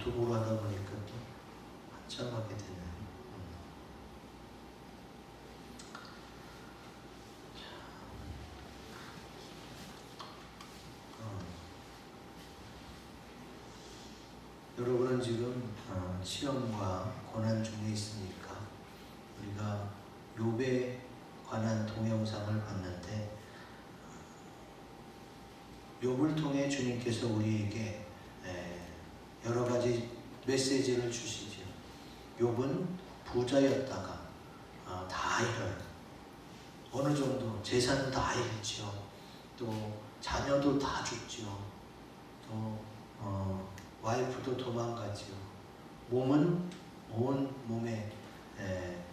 도보로 하다 보니까 또 한참 하게 되네요. 여러분은 지금 시험과 고난 중에 있으니까 우리가 욥에 관한 동영상을 봤는데, 욥을 통해 주님께서 우리에게 여러 가지 메시지를 주시죠. 욥은 부자였다가 다 잃어요. 어느 정도 재산은 다 잃지요. 또 자녀도 다 죽지요. 또 와이프도 도망가지요. 몸은 온 몸에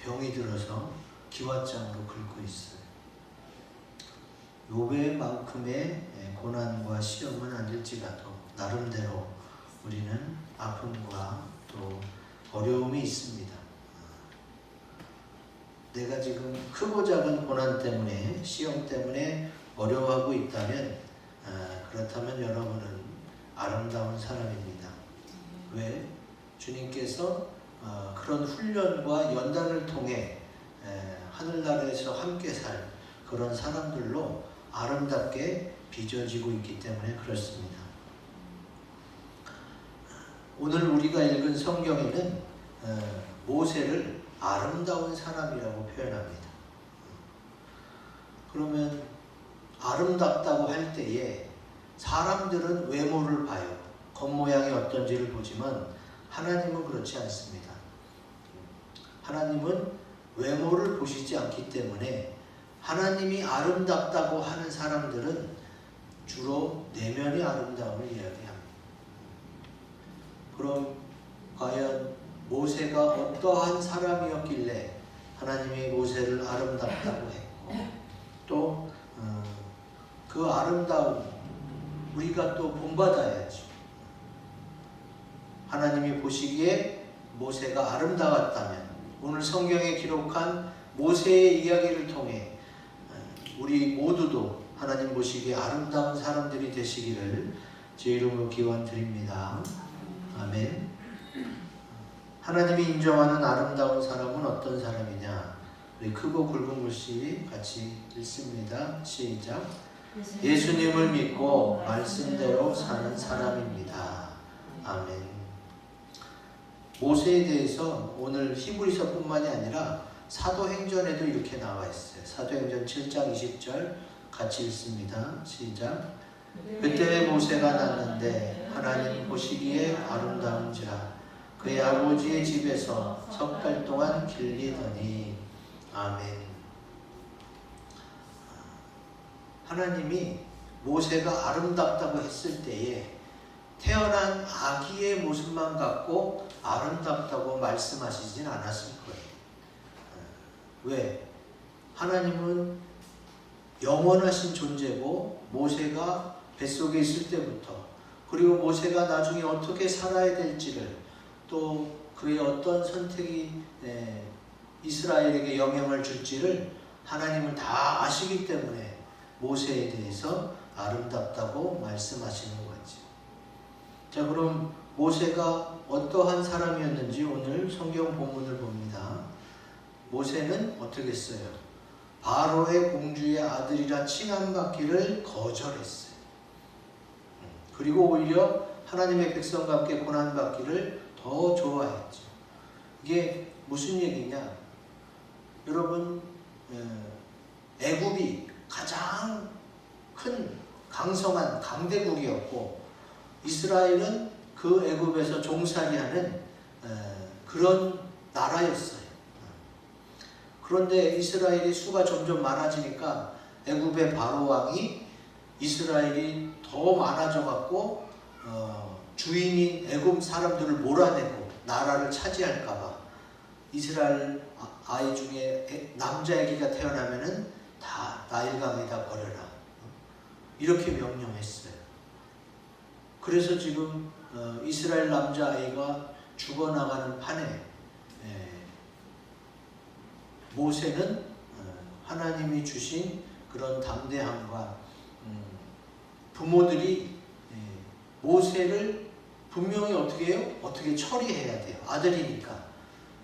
병이 들어서 기왓장으로 긁고 있어요. 욥의 만큼의 고난과 시험은 아닐지라도 나름대로 우리는 아픔과 또 어려움이 있습니다. 내가 지금 크고 작은 고난 때문에, 시험 때문에 어려워하고 있다면, 그렇다면 여러분은 아름다운 사람입니다. 왜? 주님께서 그런 훈련과 연단을 통해 하늘나라에서 함께 살 그런 사람들로 아름답게 빚어지고 있기 때문에 그렇습니다. 오늘 우리가 읽은 성경에는 모세를 아름다운 사람이라고 표현합니다. 그러면 아름답다고 할 때에 사람들은 외모를 봐요. 겉모양이 어떤지를 보지만 하나님은 그렇지 않습니다. 하나님은 외모를 보시지 않기 때문에 하나님이 아름답다고 하는 사람들은 주로 내면의 아름다움을 이야기합니다. 그럼 과연 모세가 어떠한 사람이었길래 하나님이 모세를 아름답다고 했고, 또 그 아름다움 우리가 또 본받아야죠. 하나님이 보시기에 모세가 아름다웠다면 오늘 성경에 기록한 모세의 이야기를 통해 우리 모두도 하나님 보시기에 아름다운 사람들이 되시기를 제 이름으로 기원드립니다. 아멘. 하나님이 인정하는 아름다운 사람은 어떤 사람이냐? 우리 크고 굵은 글씨 같이 읽습니다. 시작. 예수님을 믿고 말씀대로 사는 사람입니다. 아멘. 모세에 대해서 오늘 히브리서뿐만이 아니라 사도행전에도 이렇게 나와 있어요. 사도행전 7장 20절 같이 읽습니다. 시작. 그때 모세가 났는데 하나님 보시기에 아름다운지라 그의 아버지의 집에서 석 달 동안 길리더니. 아멘. 하나님이 모세가 아름답다고 했을 때에 태어난 아기의 모습만 갖고 아름답다고 말씀하시진 않았을 거예요. 왜? 하나님은 영원하신 존재고 모세가 뱃속에 있을 때부터, 그리고 모세가 나중에 어떻게 살아야 될지를, 또 그의 어떤 선택이 이스라엘에게 영향을 줄지를 하나님은 다 아시기 때문에 모세에 대해서 아름답다고 말씀하시는 거지. 자, 그럼 모세가 어떠한 사람이었는지 오늘 성경 본문을 봅니다. 모세는 어떻게 했어요? 바로의 공주의 아들이라 칭함받기를 거절했어요. 그리고 오히려 하나님의 백성과 함께 고난받기를 더 좋아했죠. 이게 무슨 얘기냐? 여러분, 애굽이 가장 큰 강성한 강대국이었고 이스라엘은 그 애굽에서 종살이하는 그런 나라였어요. 그런데 이스라엘이 수가 점점 많아지니까 애굽의 바로 왕이 이스라엘이 더 많아져 갖고 주인인 애굽 사람들을 몰아내고 나라를 차지할까봐 이스라엘 아이 중에 남자아기가 태어나면은 다 나일강에다 버려라, 이렇게 명령했어요. 그래서 지금 이스라엘 남자아이가 죽어나가는 판에 모세는 하나님이 주신 그런 담대함과 부모들이 모세를 분명히 어떻게 해요? 어떻게 처리해야 돼요. 아들이니까.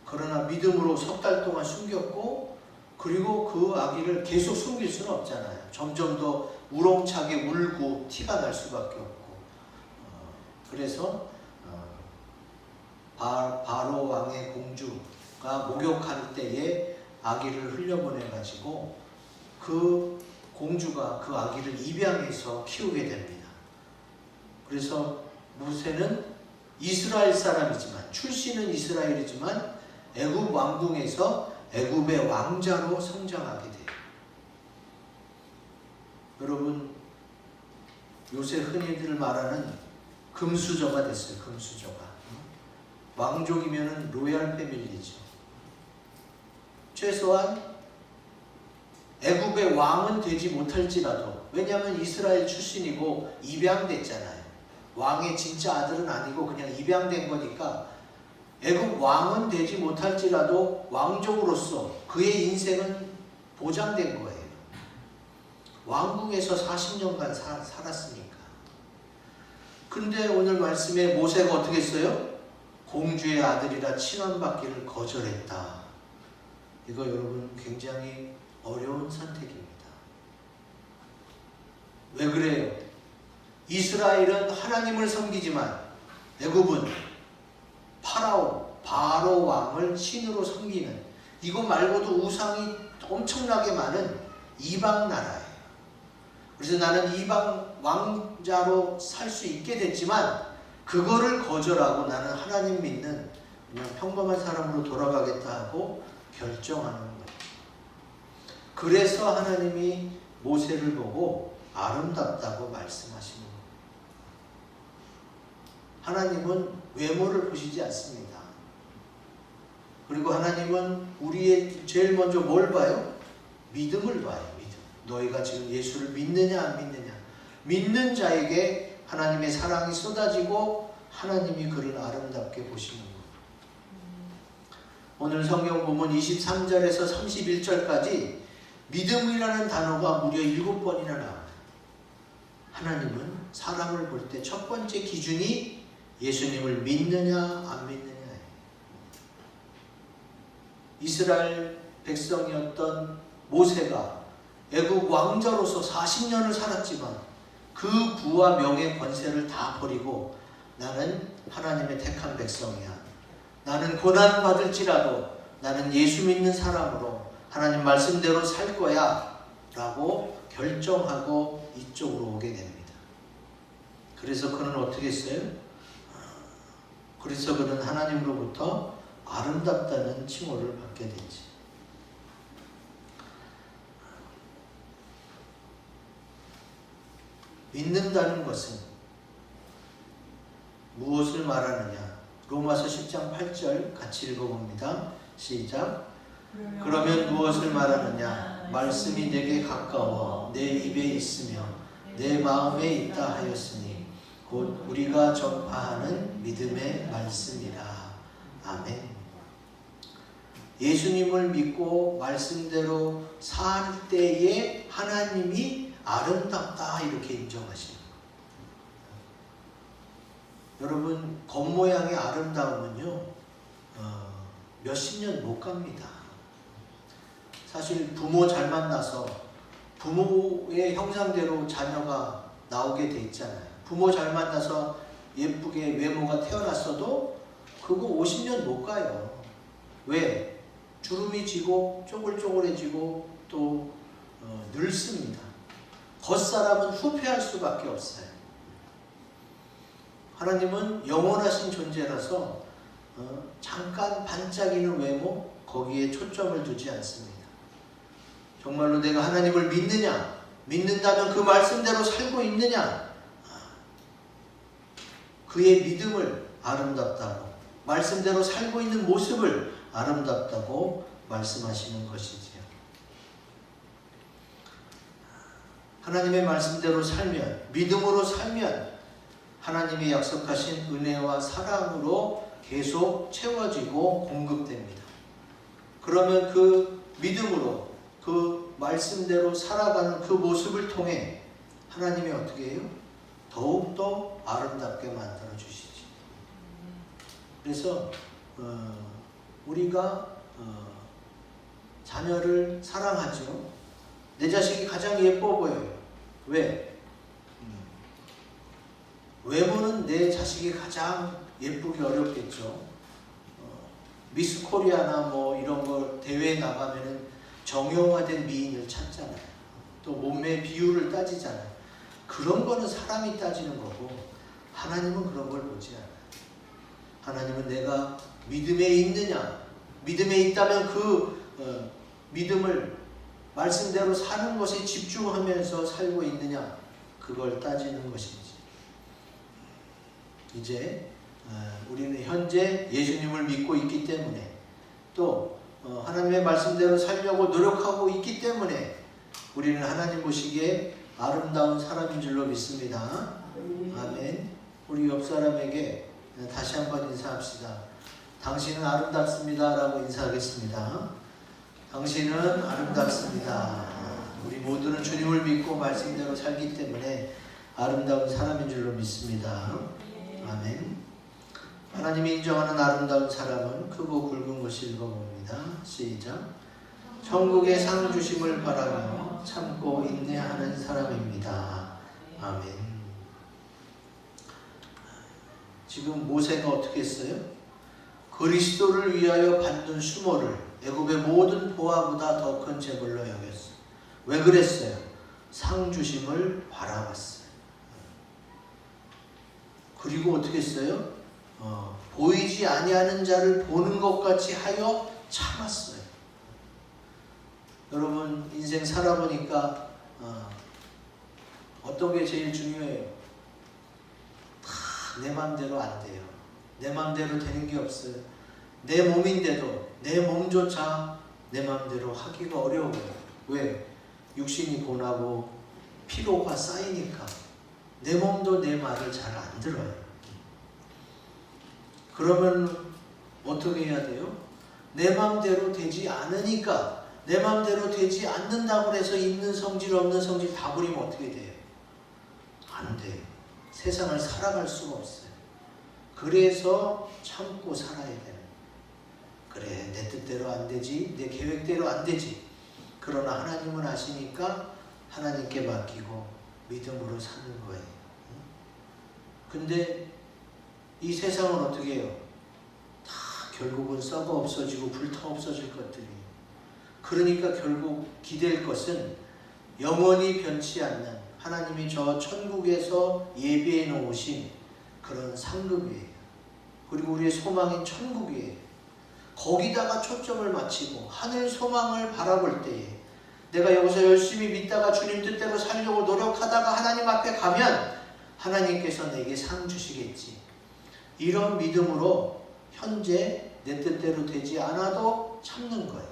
그러나 믿음으로 3달 동안 숨겼고, 그리고 그 아기를 계속 숨길 수는 없잖아요. 점점 더 우렁차게 울고 티가 날 수밖에 없고. 그래서 바로 왕의 공주가 목욕할 때에 아기를 흘려보내가지고 그 공주가 그 아기를 입양해서 키우게 됩니다. 그래서 모세는 이스라엘 사람이지만, 출신은 이스라엘이지만 애굽 왕궁에서 애굽의 왕자로 성장하게 돼요. 여러분, 요새 흔히들 말하는 금수저가 됐어요. 금수저가. 왕족이면은 로얄 패밀리죠. 최소한 애굽의 왕은 되지 못할지라도, 왜냐하면 이스라엘 출신이고 입양됐잖아요. 왕의 진짜 아들은 아니고 그냥 입양된 거니까 애굽 왕은 되지 못할지라도 왕족으로서 그의 인생은 보장된 거예요. 왕궁에서 40년간 살았으니까. 근데 오늘 말씀에 모세가 어떻게 했어요? 공주의 아들이라 칭함받기를 거절했다. 이거 여러분 굉장히 어려운 선택입니다. 왜 그래요? 이스라엘은 하나님을 섬기지만 애굽은 바로 왕을 신으로 섬기는, 이거 말고도 우상이 엄청나게 많은 이방 나라예요. 그래서 나는 이방 왕자로 살 수 있게 됐지만 그거를 거절하고 나는 하나님 믿는 그냥 평범한 사람으로 돌아가겠다 하고 결정하는 거예요. 그래서 하나님이 모세를 보고 아름답다고 말씀하시는 거예요. 하나님은 외모를 보시지 않습니다. 그리고 하나님은 우리의 제일 먼저 뭘 봐요? 믿음을 봐요. 믿음. 너희가 지금 예수를 믿느냐 안 믿느냐. 믿는 자에게 하나님의 사랑이 쏟아지고 하나님이 그를 아름답게 보시는 거예요. 오늘 성경 보면 23절에서 31절까지 믿음이라는 단어가 무려 7번이나 나와요. 하나님은 사람을 볼 때 첫 번째 기준이 예수님을 믿느냐 안 믿느냐예요. 이스라엘 백성이었던 모세가 애굽 왕자로서 40년을 살았지만 그 부와 명예 권세를 다 버리고 나는 하나님의 택한 백성이야. 나는 고난받을지라도 나는 예수 믿는 사람으로 하나님 말씀대로 살 거야 라고 결정하고 이쪽으로 오게 됩니다. 그래서 그는 어떻게 했어요? 그래서 그는 하나님으로부터 아름답다는 칭호를 받게 되지. 믿는다는 것은 무엇을 말하느냐? 로마서 10장 8절 같이 읽어봅니다. 시작. 그러면 무엇을 말하느냐? 말씀이 내게 가까워 내 입에 있으며 내 마음에 있다 하였으니 곧 우리가 전파하는 믿음의 말씀이라. 아멘. 예수님을 믿고 말씀대로 살 때에 하나님이 아름답다 이렇게 인정하시는 거예요. 여러분, 겉모양의 아름다움은요 몇십 년 못 갑니다. 사실 부모 잘 만나서 부모의 형상대로 자녀가 나오게 돼 있잖아요. 부모 잘 만나서 예쁘게 외모가 태어났어도 그거 50년 못 가요. 왜? 주름이 지고 쪼글쪼글해지고 또 늙습니다. 겉사람은 후패할 수밖에 없어요. 하나님은 영원하신 존재라서 잠깐 반짝이는 외모 거기에 초점을 두지 않습니다. 정말로 내가 하나님을 믿느냐, 믿는다면 그 말씀대로 살고 있느냐, 그의 믿음을 아름답다고, 말씀대로 살고 있는 모습을 아름답다고 말씀하시는 것이지요. 하나님의 말씀대로 살면, 믿음으로 살면 하나님이 약속하신 은혜와 사랑으로 계속 채워지고 공급됩니다. 그러면 그 믿음으로 그 말씀대로 살아가는 그 모습을 통해 하나님이 어떻게 해요? 더욱더 아름답게 만들어 주시지. 그래서 우리가 자녀를 사랑하죠. 내 자식이 가장 예뻐 보여요. 왜? 외모는 내 자식이 가장 예쁘기 어렵겠죠. 미스 코리아나 뭐 이런 거 대회에 나가면은 정형화된 미인을 찾잖아요. 또 몸매 비율을 따지잖아요. 그런 거는 사람이 따지는 거고 하나님은 그런 걸 보지 않아요. 하나님은 내가 믿음에 있느냐, 믿음에 있다면 그 믿음을 말씀대로 사는 것에 집중하면서 살고 있느냐, 그걸 따지는 것이지. 이제 우리는 현재 예수님을 믿고 있기 때문에 또 하나님의 말씀대로 살려고 노력하고 있기 때문에 우리는 하나님 보시기에 아름다운 사람인 줄로 믿습니다. 아멘. 우리 옆 사람에게 다시 한번 인사합시다. 당신은 아름답습니다 라고 인사하겠습니다. 당신은 아름답습니다. 우리 모두는 주님을 믿고 말씀대로 살기 때문에 아름다운 사람인 줄로 믿습니다. 아멘. 하나님이 인정하는 아름다운 사람은 크고 굵은 것을 읽어봅니다. 시작. 천국의 상 주심을 바라며 참고 인내하는 사람입니다. 아멘. 지금 모세가 어떻게 했어요? 그리스도를 위하여 받는 수모를 애굽의 모든 보화보다 더 큰 재물로 여겼어요. 왜 그랬어요? 상 주심을 바라봤어요. 그리고 어떻게 했어요? 보이지 아니하는 자를 보는 것 같이 하여 참았어요. 여러분 인생 살아보니까 어떤 게 제일 중요해요? 다 내 맘대로 안 돼요. 내 맘대로 되는 게 없어요. 내 몸인데도 내 몸조차 내 맘대로 하기가 어려워요. 왜? 육신이 고나고 피로가 쌓이니까 내 몸도 내 말을 잘 안 들어요. 그러면 어떻게 해야 돼요? 내 맘대로 되지 않으니까, 내 맘대로 되지 않는다고 해서 있는 성질 없는 성질 다 부리면 어떻게 돼요? 안 돼요. 세상을 살아갈 수가 없어요. 그래서 참고 살아야 되는 거예요. 그래, 내 뜻대로 안 되지, 내 계획대로 안 되지. 그러나 하나님은 아시니까 하나님께 맡기고 믿음으로 사는 거예요. 근데 이 세상은 어떻게 해요? 다 결국은 썩어 없어지고 불타 없어질 것들이에요. 그러니까 결국 기댈 것은 영원히 변치 않는 하나님이 저 천국에서 예비해 놓으신 그런 상급이에요. 그리고 우리의 소망인 천국이에요. 거기다가 초점을 맞추고 하늘 소망을 바라볼 때에 내가 여기서 열심히 믿다가 주님 뜻대로 살려고 노력하다가 하나님 앞에 가면 하나님께서 내게 상 주시겠지. 이런 믿음으로 현재 내 뜻대로 되지 않아도 참는 거예요.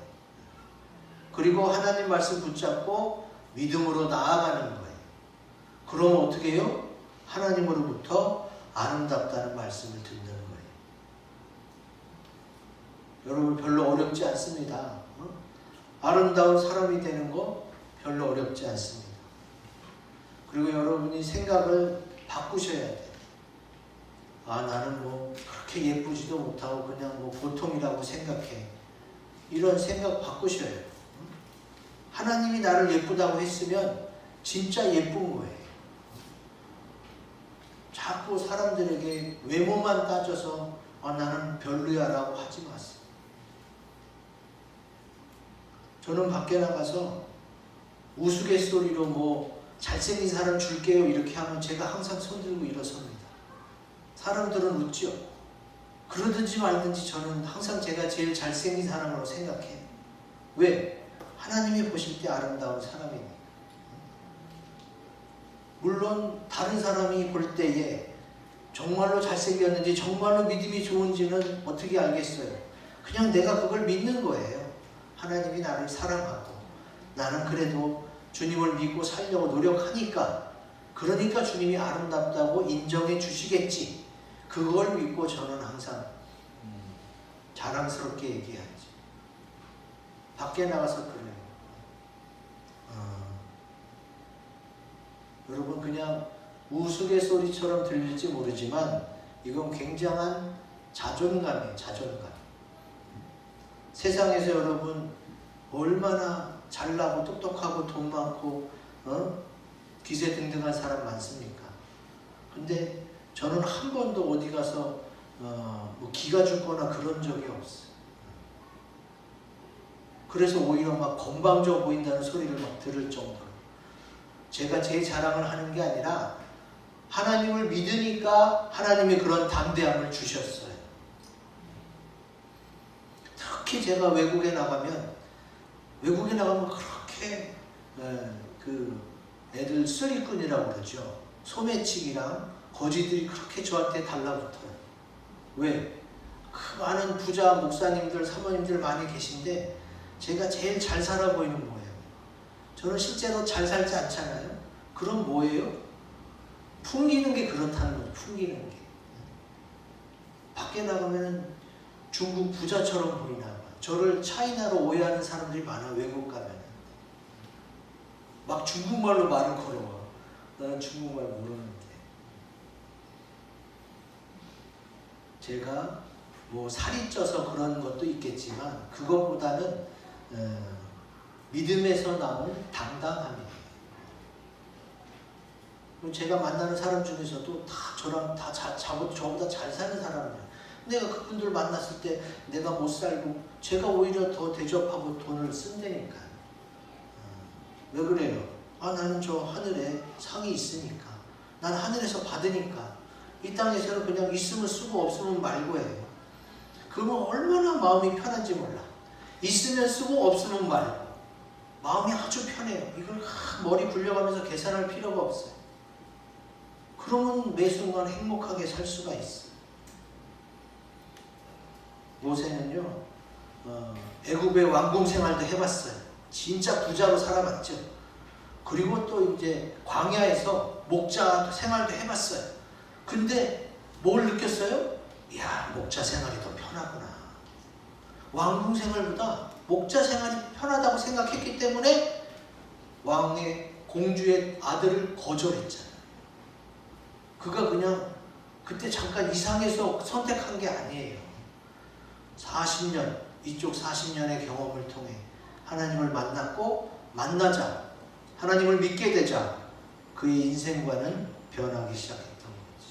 그리고 하나님 말씀 붙잡고 믿음으로 나아가는 거예요. 그럼 어떻게 해요? 하나님으로부터 아름답다는 말씀을 듣는 거예요. 여러분 별로 어렵지 않습니다. 아름다운 사람이 되는 거 별로 어렵지 않습니다. 그리고 여러분이 생각을 바꾸셔야 돼요. 아, 나는 뭐 그렇게 예쁘지도 못하고 그냥 뭐 보통이라고 생각해. 이런 생각 바꾸셔야 돼요. 하나님이 나를 예쁘다고 했으면 진짜 예쁜 거예요. 자꾸 사람들에게 외모만 따져서 나는 별로야 라고 하지 마세요. 저는 밖에 나가서 우스갯소리로 뭐 잘생긴 사람 줄게요 이렇게 하면 제가 항상 손들고 일어섭니다. 사람들은 웃죠. 그러든지 말든지 저는 항상 제가 제일 잘생긴 사람으로 생각해요. 왜? 하나님이 보실 때 아름다운 사람이니까. 물론 다른 사람이 볼 때에 정말로 잘생겼는지 정말로 믿음이 좋은지는 어떻게 알겠어요? 그냥 내가 그걸 믿는 거예요. 하나님이 나를 사랑하고 나는 그래도 주님을 믿고 살려고 노력하니까, 그러니까 주님이 아름답다고 인정해 주시겠지. 그걸 믿고 저는 항상 자랑스럽게 얘기하지. 밖에 나가서 그래요. 여러분 그냥 우스갯소리처럼 들릴지 모르지만 이건 굉장한 자존감이에요. 자존감. 세상에서 여러분 얼마나 잘나고 똑똑하고 돈 많고 기세등등한 사람 많습니까? 근데 저는 한 번도 어디 가서 뭐 기가 죽거나 그런 적이 없어요. 그래서 오히려 막 건방져 보인다는 소리를 막 들을 정도로 제가 제 자랑을 하는 게 아니라 하나님을 믿으니까 하나님이 그런 담대함을 주셨어요. 특히 제가 외국에 나가면 그렇게 그 애들 쓰리꾼이라고 그러죠. 소매치기랑 거지들이 그렇게 저한테 달라붙어요. 왜? 그 많은 부자 목사님들, 사모님들 많이 계신데 제가 제일 잘 살아 보이는 거예요. 저는 실제로 잘 살지 않잖아요. 그럼 뭐예요? 풍기는 게 그렇다는 거죠. 풍기는 게. 밖에 나가면 중국 부자처럼 보이나 봐. 저를 차이나로 오해하는 사람들이 많아. 외국 가면 막 중국말로 말을 걸어와. 나는 중국말 모르는데. 제가 뭐 살이 쪄서 그런 것도 있겠지만 그것보다는 믿음에서 나온 당당함이에요. 제가 만나는 사람 중에서도 다 저랑 다 저보다 잘 사는 사람이에요. 내가 그분들 만났을 때 내가 못 살고 제가 오히려 더 대접하고 돈을 쓴다니까. 왜 그래요? 나는 저 하늘에 상이 있으니까. 난 하늘에서 받으니까. 이 땅에서는 그냥 있으면 쓰고 없으면 말고 해요. 그러면 얼마나 마음이 편한지 몰라. 있으면 쓰고 없으면 말고. 마음이 아주 편해요. 이걸 머리 굴려가면서 계산할 필요가 없어요. 그러면 매 순간 행복하게 살 수가 있어요. 모세는요, 애굽의 왕궁 생활도 해봤어요. 진짜 부자로 살아봤죠. 그리고 또 이제 광야에서 목자 생활도 해봤어요. 근데 뭘 느꼈어요? 이야, 목자 생활이 더 편하구나. 왕궁 생활보다 목자 생활이 편하다고 생각했기 때문에 왕의 공주의 아들을 거절했잖아요. 그가 그냥 그때 잠깐 이상해서 선택한 게 아니에요. 40년, 이쪽 40년의 경험을 통해 하나님을 만나자 하나님을 믿게 되자 그의 인생관은 변하기 시작했던 거지.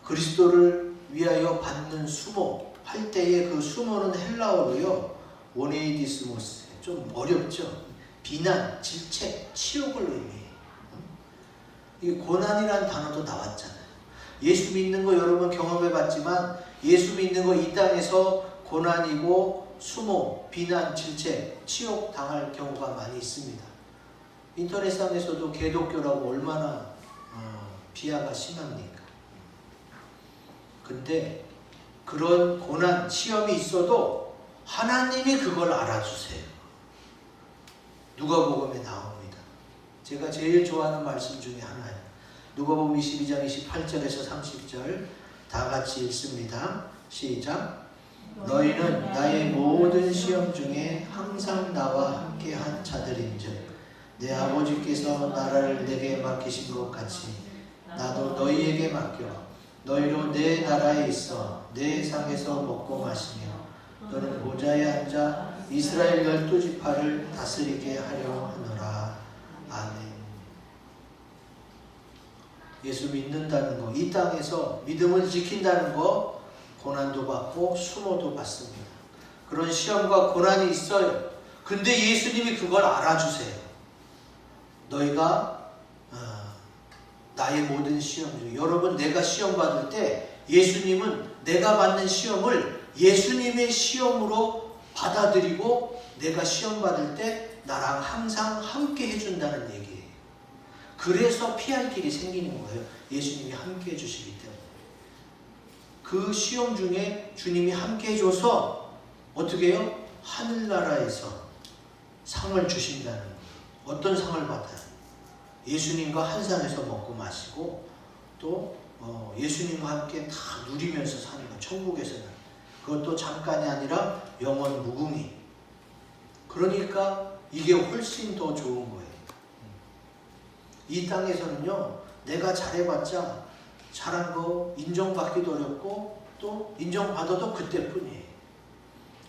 그리스도를 위하여 받는 수모 할 때의 그 수모는 헬라어로요, 오네이디스모스, 좀 어렵죠. 비난, 질책, 치욕을 의미해요. 이 고난이라는 단어도 나왔잖아요. 예수 믿는 거 여러분 경험해봤지만 예수 믿는 거 이 땅에서 고난이고 수모, 비난, 질책, 치욕 당할 경우가 많이 있습니다. 인터넷상에서도 개독교라고 얼마나 비하가 심합니까? 근데 그런 고난, 시험이 있어도 하나님이 그걸 알아주세요. 누가복음에 나옵니다. 제가 제일 좋아하는 말씀 중에 하나예요. 누가복음 22장 28절에서 30절 다 같이 읽습니다. 시작. 너희는 나의 모든 시험 중에 항상 나와 함께한 자들인즉 내 아버지께서 나라를 내게 맡기신 것 같이 나도 너희에게 맡겨 너희로 내 나라에 있어 내 상에서 먹고 마시며 너는 보좌에 앉아 이스라엘 12지파를 다스리게 하려 하노라. 아멘. 예수 믿는다는 거, 이 땅에서 믿음을 지킨다는 거, 고난도 받고 수모도 받습니다. 그런 시험과 고난이 있어요. 근데 예수님이 그걸 알아주세요. 너희가 나의 모든 시험 중, 여러분 내가 시험 받을 때 예수님은 내가 받는 시험을 예수님의 시험으로 받아들이고 내가 시험 받을 때 나랑 항상 함께 해준다는 얘기예요. 그래서 피할 길이 생기는 거예요. 예수님이 함께 해주시기 때문에. 그 시험 중에 주님이 함께 해줘서 어떻게 해요? 하늘나라에서 상을 주신다는 거예요. 어떤 상을 받아요? 예수님과 한 상에서 먹고 마시고 또 예수님과 함께 다 누리면서 사는 거예요. 천국에서는. 그것도 잠깐이 아니라 영원 무궁히. 그러니까 이게 훨씬 더 좋은 거예요. 이 땅에서는요, 내가 잘해봤자 잘한 거 인정받기도 어렵고 또 인정받아도 그때뿐이에요.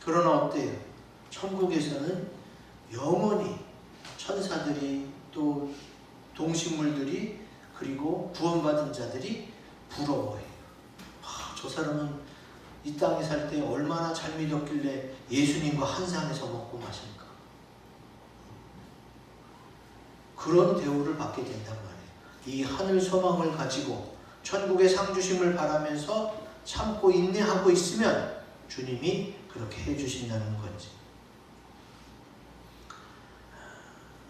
그러나 어때요? 천국에서는 영원히 천사들이 또 동식물들이 그리고 구원받은 자들이 부러워해요. 저 사람은 이 땅에 살 때 얼마나 잘 믿었길래 예수님과 한 상에서 먹고 마실까? 그런 대우를 받게 된단 말이에요. 이 하늘 소망을 가지고 천국의 상 주심을 바라면서 참고 인내하고 있으면 주님이 그렇게 해주신다는 거지.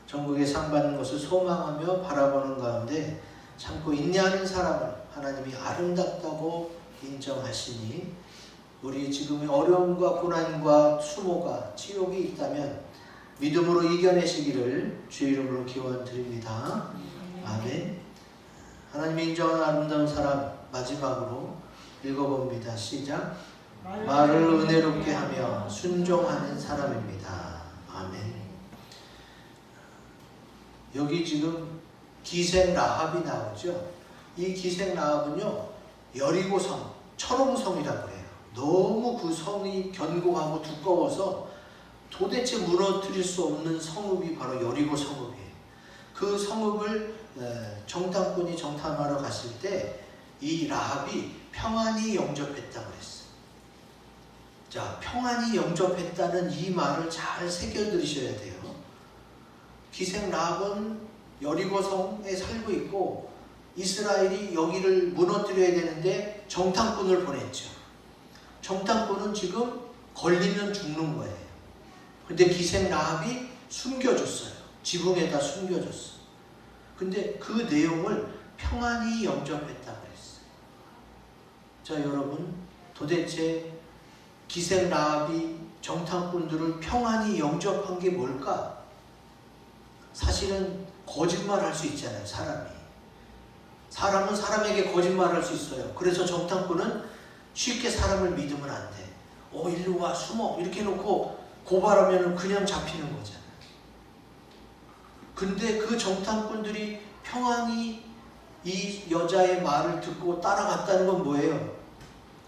천국의 상 받는 것을 소망하며 바라보는 가운데 참고 인내하는 사람을 하나님이 아름답다고 인정하시니 우리 지금의 어려움과 고난과 수모가 치욕이 있다면 믿음으로 이겨내시기를 주의 이름으로 기원드립니다. 아멘. 하나님이 인정하는 아름다운 사람 마지막으로 읽어봅니다. 시작. 말을 은혜롭게 하며 순종하는 사람입니다. 아멘. 여기 지금 기생 라합이 나오죠. 이 기생 라합은요, 여리고성, 철옹성이라고 해요. 너무 그 성이 견고하고 두꺼워서 도대체 무너뜨릴 수 없는 성읍이 바로 여리고 성읍이에요. 그 성읍을 정탐꾼이 정탐하러 갔을 때 이 라합이 평안히 영접했다고 했어요. 자, 평안히 영접했다는 이 말을 잘 새겨 들으셔야 돼요. 기생 라합은 여리고성에 살고 있고 이스라엘이 여기를 무너뜨려야 되는데 정탐꾼을 보냈죠. 정탐꾼은 지금 걸리면 죽는 거예요. 근데 기생 라합이 숨겨줬어요. 지붕에다 숨겨줬어. 근데 그 내용을 평안히 영접했다고 했어요. 자, 여러분, 도대체 기생 라합이 정탐꾼들을 평안히 영접한 게 뭘까? 사실은 거짓말할 수 있잖아요, 사람이. 사람은 사람에게 거짓말할 수 있어요. 그래서 정탐꾼은 쉽게 사람을 믿으면 안 돼. 일로 와, 숨어. 이렇게 해놓고 고발하면 그냥 잡히는 거잖아요. 근데 그 정탐꾼들이 평안히 이 여자의 말을 듣고 따라갔다는 건 뭐예요?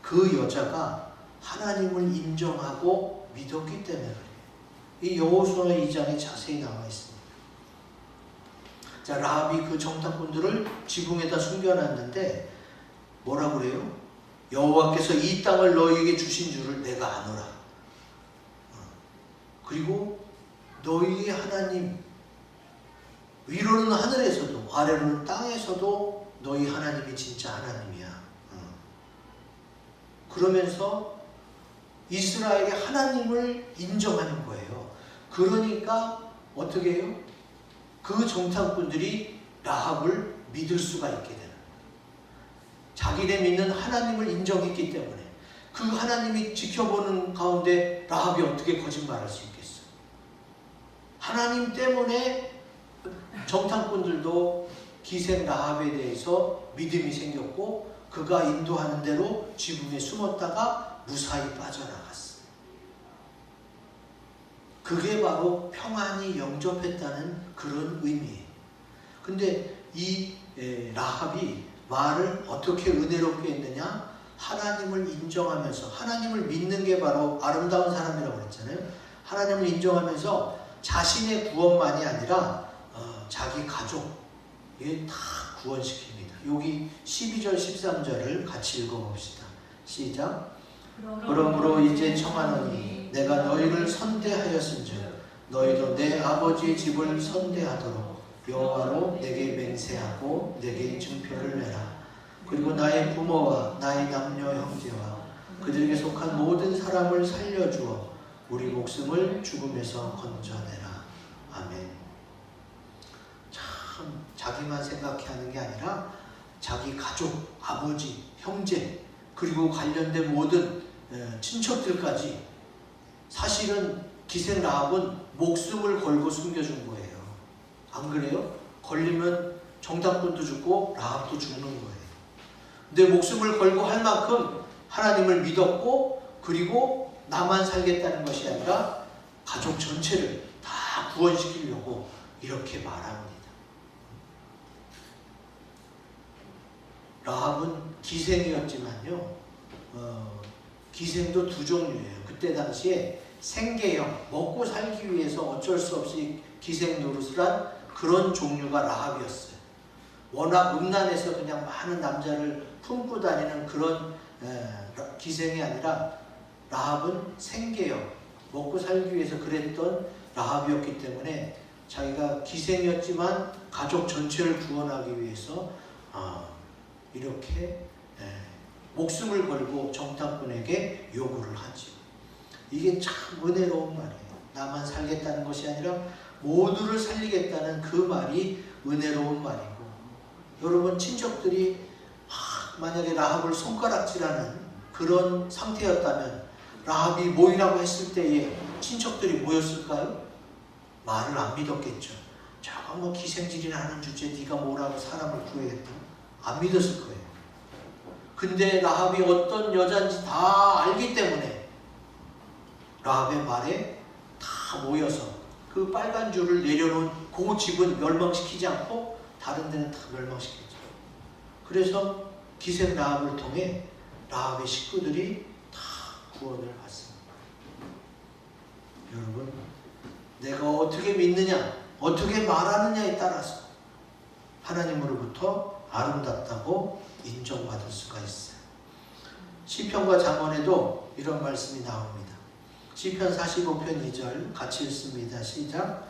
그 여자가 하나님을 인정하고 믿었기 때문에 그래요. 이 여호수아 2장에 자세히 나와 있습니다. 자, 라합이 그 정탐꾼들을 지붕에다 숨겨놨는데 뭐라고 그래요? 여호와께서 이 땅을 너희에게 주신 줄을 내가 아노라. 그리고 너희의 하나님, 위로는 하늘에서도 아래로는 땅에서도 너희 하나님이 진짜 하나님이야. 그러면서 이스라엘의 하나님을 인정하는 거예요. 그러니까 어떻게 해요? 그 정탐꾼들이 라합을 믿을 수가 있게 되는 거예요. 자기네 믿는 하나님을 인정했기 때문에 그 하나님이 지켜보는 가운데 라합이 어떻게 거짓말할 수 있겠어요? 하나님 때문에 정탐꾼들도 기생 라합에 대해서 믿음이 생겼고 그가 인도하는 대로 지붕에 숨었다가 무사히 빠져나갔어요. 그게 바로 평안히 영접했다는 그런 의미예요. 근데 이 라합이 말을 어떻게 은혜롭게 했느냐? 하나님을 인정하면서, 하나님을 믿는 게 바로 아름다운 사람이라고 그랬잖아요. 하나님을 인정하면서 자신의 구원만이 아니라 자기 가족, 이게 다 구원시킵니다. 여기 12절 13절을 같이 읽어봅시다. 시작. 그러므로 이제 청하노니 내가 너희를 선대하였은즉 너희도 내 아버지의 집을 선대하도록 여호와로 내게 맹세하고 내게 증표를 내라. 그리고 나의 부모와 나의 남녀 형제와 그들에게 속한 모든 사람을 살려주어 우리 목숨을 죽음에서 건져내라. 아멘. 참 자기만 생각해 하는 게 아니라 자기 가족, 아버지, 형제 그리고 관련된 모든 친척들까지. 사실은 기생 라합은 목숨을 걸고 숨겨준 거예요. 안 그래요? 걸리면 정탐꾼도 죽고 라합도 죽는 거예요. 근데 목숨을 걸고 할 만큼 하나님을 믿었고 그리고 나만 살겠다는 것이 아니라 가족 전체를 다 구원시키려고 이렇게 말합니다. 라합은 기생이었지만요, 기생도 두 종류예요. 그때 당시에 생계형, 먹고 살기 위해서 어쩔 수 없이 기생 노릇을 한 그런 종류가 라합이었어요. 워낙 음란해서 그냥 많은 남자를 품고 다니는 그런 기생이 아니라 라합은 생계형, 먹고 살기 위해서 그랬던 라합이었기 때문에 자기가 기생이었지만 가족 전체를 구원하기 위해서 이렇게 목숨을 걸고 정탐꾼에게 요구를 하죠. 이게 참 은혜로운 말이에요. 나만 살겠다는 것이 아니라 모두를 살리겠다는 그 말이 은혜로운 말이고, 여러분 친척들이 만약에 라합을 손가락질하는 그런 상태였다면 라합이 모이라고 했을 때에 친척들이 모였을까요? 말을 안 믿었겠죠. 저거 뭐 기생질이나 하는 주제에 네가 뭐라고 사람을 구해겠다? 안 믿었을 거예요. 근데 라합이 어떤 여자인지 다 알기 때문에 라합의 말에 다 모여서 그 빨간 줄을 내려놓은 그 집은 멸망시키지 않고 다른 데는 다 멸망시켰죠. 그래서 기생 라합을 통해 라합의 식구들이 다 구원을 받습니다. 여러분, 내가 어떻게 믿느냐, 어떻게 말하느냐에 따라서 하나님으로부터 아름답다고 인정받을 수가 있어요. 시편과 잠언에도 이런 말씀이 나옵니다. 시편 45편 2절 같이 읽습니다. 시작.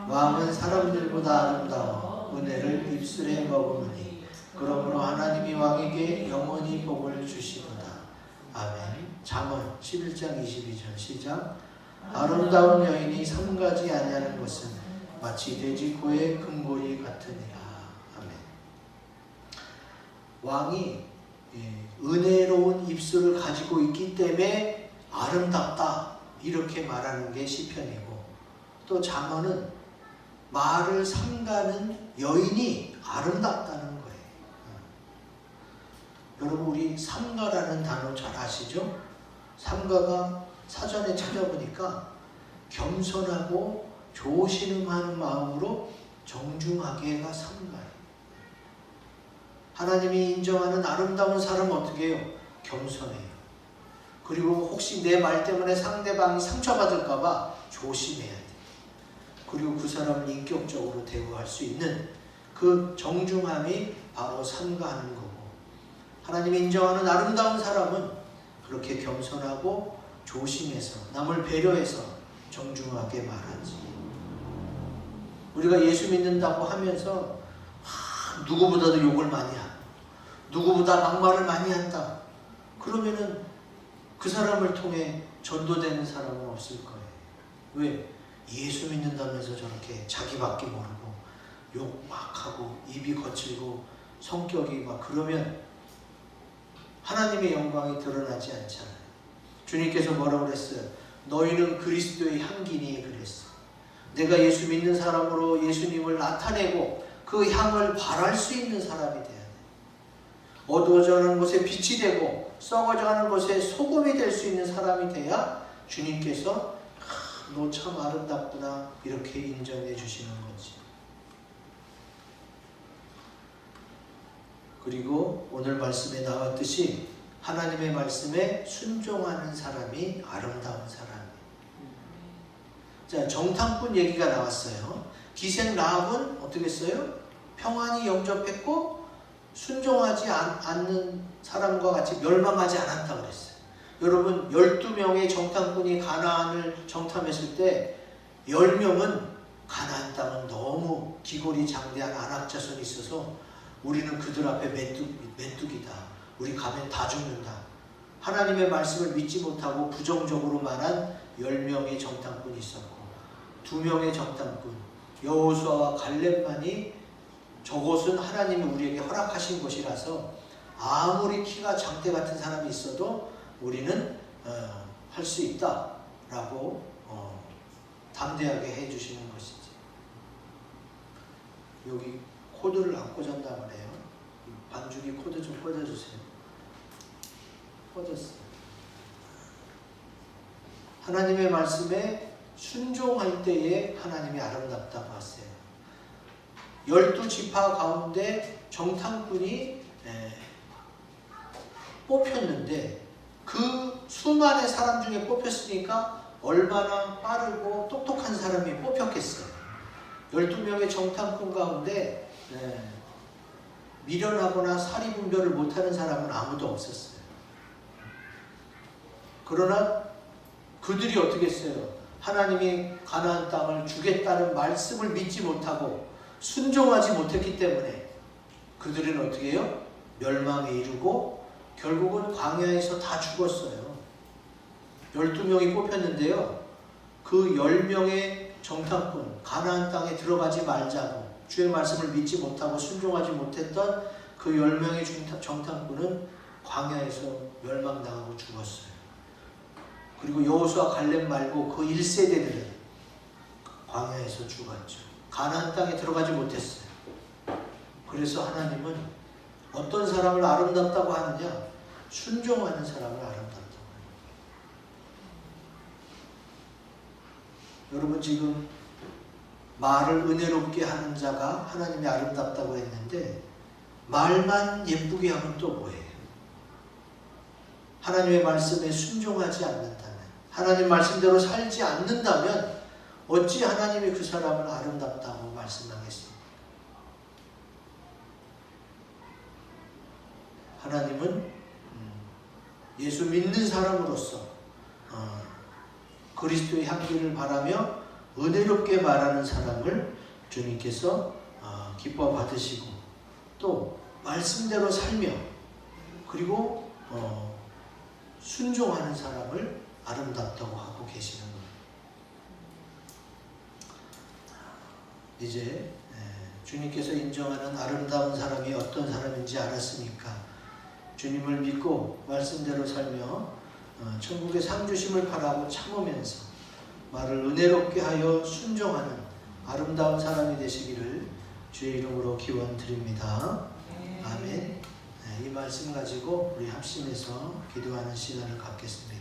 마음은 사람들보다 아름다워 은혜를 입술에 머금으니 그러므로 하나님이 왕에게 영원히 복을 주시도다. 아멘. 잠언 11장 22절 시작. 아름다운 여인이 삼가지 아니하는 것은 마치 돼지코의 금고리 같으니라. 아멘. 왕이 은혜로운 입술을 가지고 있기 때문에 아름답다 이렇게 말하는 게 시편이고, 또 잠언은 말을 삼가는 여인이 아름답다는 거예요. 여러분, 우리 삼가라는 단어 잘 아시죠? 삼가가 사전에 찾아보니까 겸손하고 조심하는 마음으로 정중하게가 삼가예요. 하나님이 인정하는 아름다운 사람은 어떻게 해요? 겸손해요. 그리고 혹시 내 말 때문에 상대방이 상처받을까봐 조심해야 돼요. 그리고 그 사람을 인격적으로 대우할 수 있는 그 정중함이 바로 삼가하는 거고, 하나님이 인정하는 아름다운 사람은 그렇게 겸손하고 조심해서 남을 배려해서 정중하게 말하지. 우리가 예수 믿는다고 하면서 누구보다도 욕을 많이 하고 누구보다 막말을 많이 한다. 그러면은 그 사람을 통해 전도되는 사람은 없을 거예요. 왜? 예수 믿는다면서 저렇게 자기밖에 모르고 욕 막 하고 입이 거칠고 성격이 막 그러면 하나님의 영광이 드러나지 않잖아요. 주님께서 뭐라고 그랬어요? 너희는 그리스도의 향기니 그랬어. 내가 예수 믿는 사람으로 예수님을 나타내고 그 향을 발할 수 있는 사람이 돼야 돼. 어두워져가는 곳에 빛이 되고 썩어져가는 곳에 소금이 될 수 있는 사람이 돼야 주님께서 너 참 아름답구나 이렇게 인정해 주시는 거지. 그리고 오늘 말씀에 나왔듯이 하나님의 말씀에 순종하는 사람이 아름다운 사람이에요. 자, 정탐꾼 얘기가 나왔어요. 기생 라합은 어떻게 했어요? 평안히 영접했고 순종하지 않는 사람과 같이 멸망하지 않았다고 그랬어요. 여러분, 12명의 정탐꾼이 가나안을 정탐했을 때 10명은 가나안 땅은 너무 기골이 장대한 안악자손이 있어서 우리는 그들 앞에 메뚜기다. 우리 가면 다 죽는다. 하나님의 말씀을 믿지 못하고 부정적으로 말한 10명의 정탐꾼이 있었고, 2명의 정탐꾼 여호수아와 갈렙만이 저곳은 하나님이 우리에게 허락하신 곳이라서 아무리 키가 장대 같은 사람이 있어도 우리는 할 수 있다라고 담대하게 해주시는 것이지. 여기 코드를 안 꽂았단 말이에요. 반죽이 코드 좀 꽂아주세요. 꽂았어요. 하나님의 말씀에 순종할 때에 하나님이 아름답다고 하세요. 12지파 가운데 정탐꾼이 뽑혔는데 그 수많은 사람 중에 뽑혔으니까 얼마나 빠르고 똑똑한 사람이 뽑혔겠어요. 12명의 정탐꾼 가운데 미련하거나 사리분별을 못하는 사람은 아무도 없었어요. 그러나 그들이 어떻게 했어요? 하나님이 가나안 땅을 주겠다는 말씀을 믿지 못하고 순종하지 못했기 때문에 그들은 어떻게 해요? 멸망에 이르고 결국은 광야에서 다 죽었어요. 12명이 뽑혔는데요. 그 10명의 정탐꾼, 가나안 땅에 들어가지 말자고 주의 말씀을 믿지 못하고 순종하지 못했던 그 10명의 정탐꾼은 광야에서 멸망당하고 죽었어요. 그리고 여호수아 갈렙 말고 그 1세대들은 광야에서 죽었죠. 가나안 땅에 들어가지 못했어요. 그래서 하나님은 어떤 사람을 아름답다고 하느냐? 순종하는 사람을 아름답다고 해요. 여러분 지금 말을 은혜롭게 하는 자가 하나님이 아름답다고 했는데 말만 예쁘게 하면 또 뭐예요? 하나님의 말씀에 순종하지 않는다면, 하나님 말씀대로 살지 않는다면 어찌 하나님이 그 사람을 아름답다고 말씀하겠습니까? 하나님은 예수 믿는 사람으로서 그리스도의 향기를 바라며 은혜롭게 말하는 사람을 주님께서 기뻐 받으시고 또 말씀대로 살며 그리고 순종하는 사람을 아름답다고 하고 계시는 거예요. 이제 주님께서 인정하는 아름다운 사람이 어떤 사람인지 알았으니까 주님을 믿고 말씀대로 살며 천국의 상 주심을 바라고 참으면서 말을 은혜롭게 하여 순종하는 아름다운 사람이 되시기를 주의 이름으로 기원드립니다. 아멘. 이 말씀 가지고 우리 합심해서 기도하는 시간을 갖겠습니다.